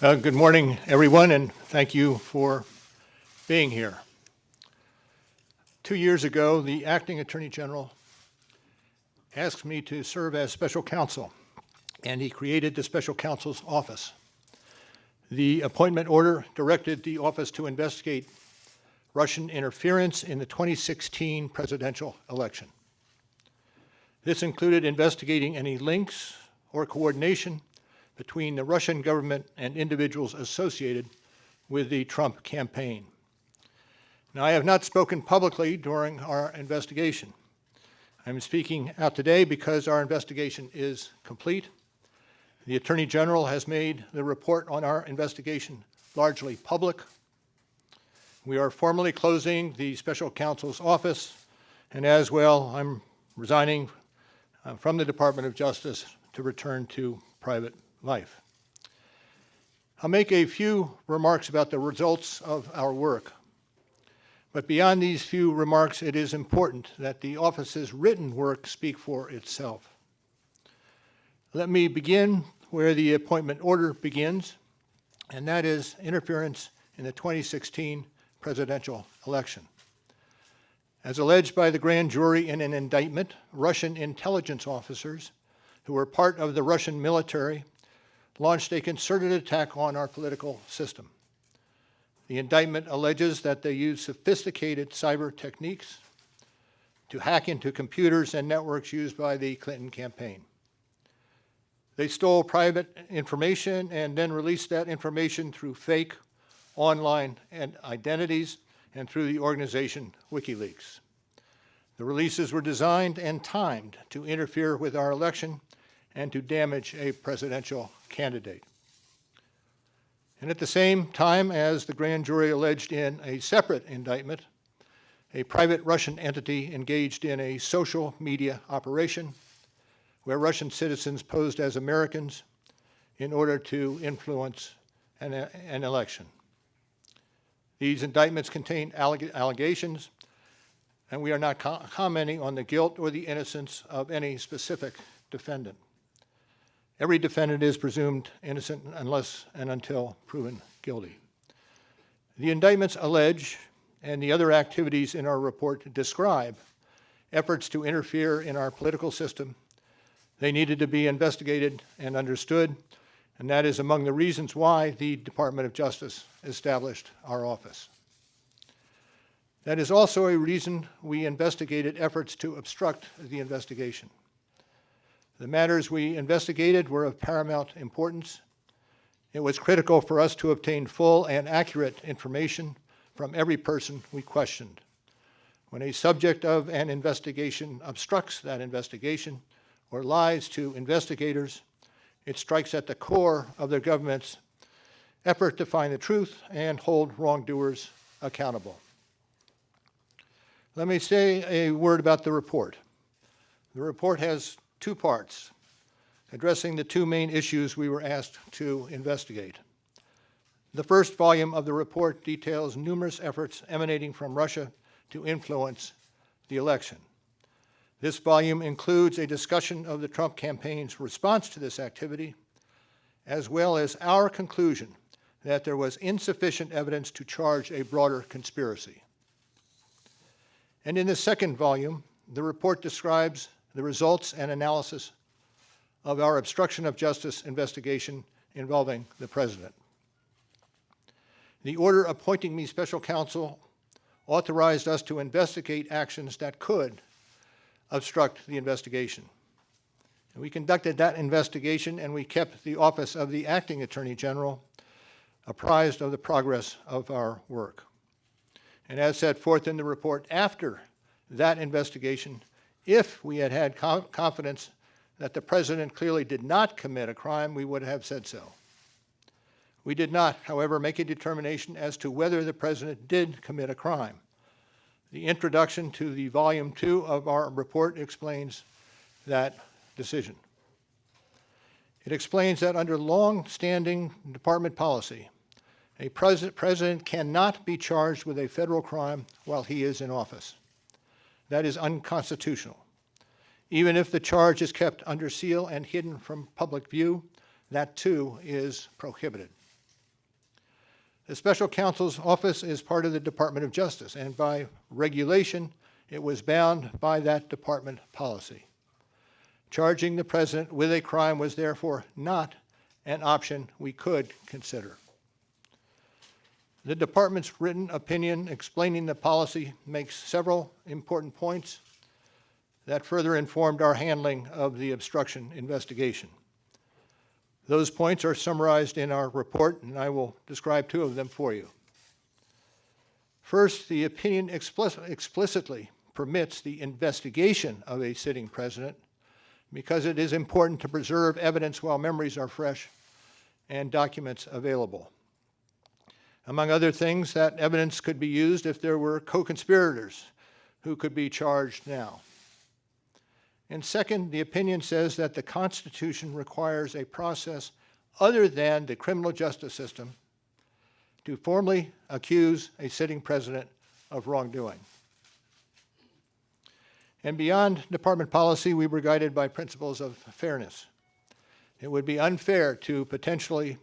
Good morning, everyone, and thank you for being here. 2 years ago, the acting Attorney General asked me to serve as special counsel, and he created the special counsel's office. The appointment order directed the office to investigate Russian interference in the 2016 presidential election. This included investigating any links or coordination between the Russian government and individuals associated with the Trump campaign. Now, I have not spoken publicly during our investigation. I'm speaking out today because our investigation is complete. The Attorney General has made the report on our investigation largely public. We are formally closing the special counsel's office, and as well, I'm resigning from the Department of Justice to return to private life. I'll make a few remarks about the results of our work. But beyond these few remarks, it is important that the office's written work speak for itself. Let me begin where the appointment order begins, and that is interference in the 2016 presidential election. As alleged by the grand jury in an indictment, Russian intelligence officers who were part of the Russian military launched a concerted attack on our political system. The indictment alleges that they used sophisticated cyber techniques to hack into computers and networks used by the Clinton campaign. They stole private information and then released that information through fake online identities and through the organization WikiLeaks. The releases were designed and timed to interfere with our election and to damage a presidential candidate. And at the same time, as the grand jury alleged in a separate indictment, a private Russian entity engaged in a social media operation where Russian citizens posed as Americans in order to influence an election. These indictments contain allegations, and we are not commenting on the guilt or the innocence of any specific defendant. Every defendant is presumed innocent unless and until proven guilty. The indictments allege, and the other activities in our report describe, efforts to interfere in our political system. They needed to be investigated and understood, and that is among the reasons why the Department of Justice established our office. That is also a reason we investigated efforts to obstruct the investigation. The matters we investigated were of paramount importance. It was critical for us to obtain full and accurate information from every person we questioned. When a subject of an investigation obstructs that investigation or lies to investigators, it strikes at the core of their government's effort to find the truth and hold wrongdoers accountable. Let me say a word about the report. The report has two parts, addressing the two main issues we were asked to investigate. The first volume of the report details numerous efforts emanating from Russia to influence the election. This volume includes a discussion of the Trump campaign's response to this activity, as well as our conclusion that there was insufficient evidence to charge a broader conspiracy. And in the second volume, the report describes the results and analysis of our obstruction of justice investigation involving the president. The order appointing me special counsel authorized us to investigate actions that could obstruct the investigation. And we conducted that investigation, and we kept the office of the acting Attorney General apprised of the progress of our work. And as set forth in the report, after that investigation, if we had had confidence that the president clearly did not commit a crime, we would have said so. We did not, however, make a determination as to whether the president did commit a crime. The introduction to the volume 2 of our report explains that decision. It explains that under long-standing department policy, a president cannot be charged with a federal crime while he is in office. That is unconstitutional. Even if the charge is kept under seal and hidden from public view, that too is prohibited. The special counsel's office is part of the Department of Justice, and by regulation, it was bound by that department policy. Charging the president with a crime was therefore not an option we could consider. The department's written opinion explaining the policy makes several important points that further informed our handling of the obstruction investigation. Those points are summarized in our report, and I will describe two of them for you. First, the opinion explicitly permits the investigation of a sitting president because it is important to preserve evidence while memories are fresh and documents available. Among other things, that evidence could be used if there were co-conspirators who could be charged now. And second, the opinion says that the Constitution requires a process other than the criminal justice system to formally accuse a sitting president of wrongdoing. And beyond department policy, we were guided by principles of fairness. It would be unfair to potentially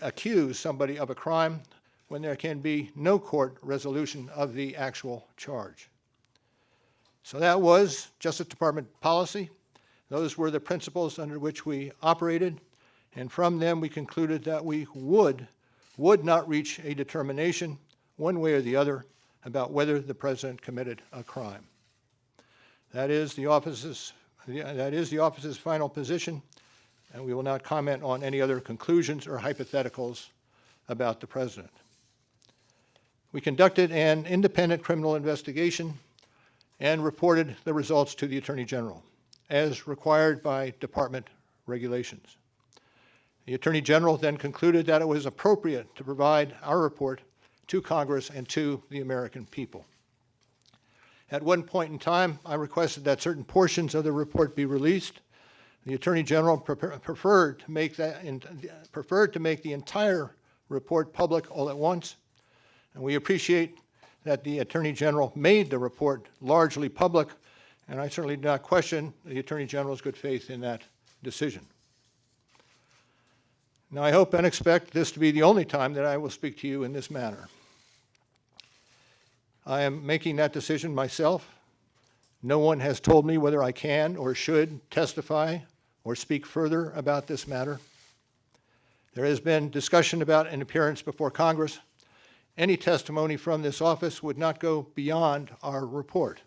accuse somebody of a crime when there can be no court resolution of the actual charge. So that was Justice Department policy. Those were the principles under which we operated, and from them we concluded that we would not reach a determination one way or the other about whether the president committed a crime. That is the office's final position, and we will not comment on any other conclusions or hypotheticals about the president. We conducted an independent criminal investigation and reported the results to the Attorney General, as required by department regulations. The Attorney General then concluded that it was appropriate to provide our report to Congress and to the American people. At one point in time, I requested that certain portions of the report be released. The Attorney General preferred to make the entire report public all at once, and we appreciate that the Attorney General made the report largely public, and I certainly do not question the Attorney General's good faith in that decision. Now, I hope and expect this to be the only time that I will speak to you in this manner. I am making that decision myself. No one has told me whether I can or should testify or speak further about this matter. There has been discussion about an appearance before Congress. Any testimony from this office would not go beyond our report.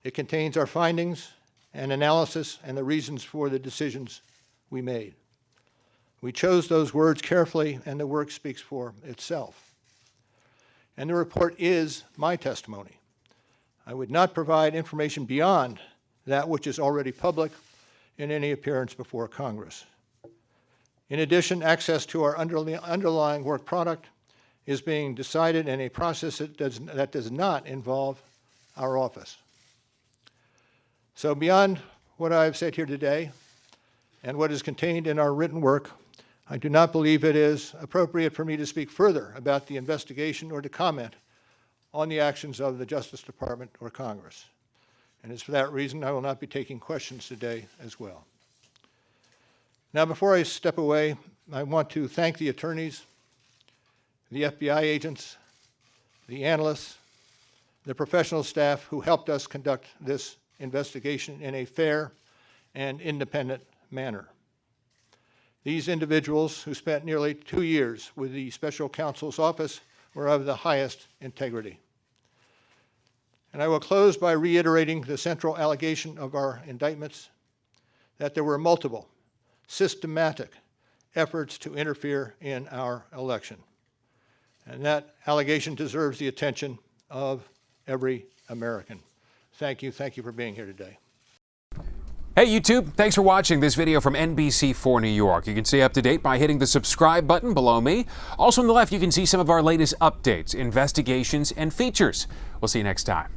It contains our findings and analysis and the reasons for the decisions we made. We chose those words carefully, and the work speaks for itself. And the report is my testimony. I would not provide information beyond that which is already public in any appearance before Congress. In addition, access to our underlying work product is being decided in a process that does not involve our office. So beyond what I've said here today and what is contained in our written work, I do not believe it is appropriate for me to speak further about the investigation or to comment on the actions of the Justice Department or Congress. And it's for that reason I will not be taking questions today as well. Now, before I step away, I want to thank the attorneys, the FBI agents, the analysts, the professional staff who helped us conduct this investigation in a fair and independent manner. These individuals, who spent nearly 2 years with the special counsel's office, were of the highest integrity. And I will close by reiterating the central allegation of our indictments, that there were multiple, systematic efforts to interfere in our election. And that allegation deserves the attention of every American. Thank you for being here today. Hey YouTube, thanks for watching this video from NBC4 New York. You can stay up to date by hitting the subscribe button below me. Also on the left, you can see some of our latest updates, investigations, and features. We'll see you next time.